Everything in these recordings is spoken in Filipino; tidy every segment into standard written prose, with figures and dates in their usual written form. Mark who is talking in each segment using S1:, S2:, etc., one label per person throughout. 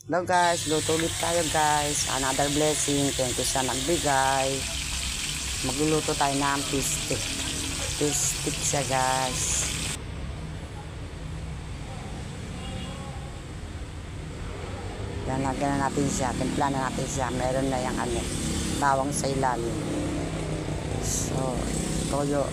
S1: Hello guys, luto ulit tayo guys. Another blessing. Thank you sa nagbigay. Magluluto tayo ng fish stick. Fish stick siya guys. Lalagyan na natin siya. Timpla na natin siya. Meron na yung bawang sa ilalim. So, toyo.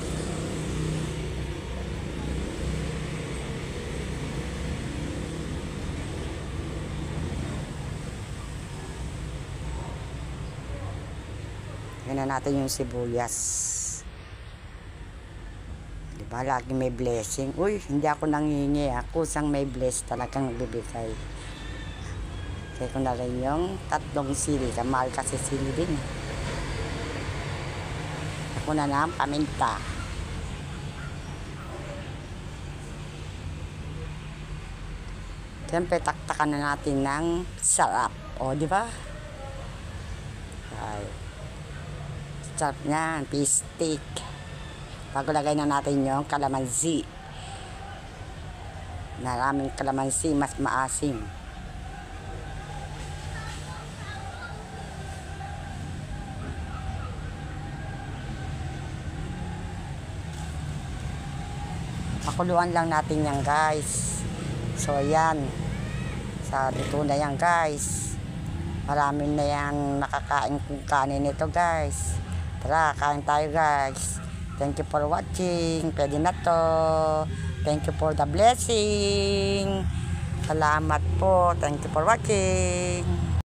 S1: Yan na natin yung sibuyas. Diba, lagi may blessing. Uy, hindi ako nangingi. Kusang may bless talagang nagbibigay. Kaya ko na rin yung 3 sili. Kamahal kasi sili din. Ako na ng paminta. Siyempre, taktakan na natin ng sarap. O, di ba? Ay. Sarap niyan, fish stick. Bago lagay na natin yung kalamansi. Maraming kalamansi, mas maasim. Pakuluan lang natin yan guys. So ayan. Sa luto na yan guys. Marami na yan nakakain kung kanin ito guys. Tara, kain tayo guys. Thank you for watching. Pwede na to. Thank you for the blessing. Salamat po. Thank you for watching.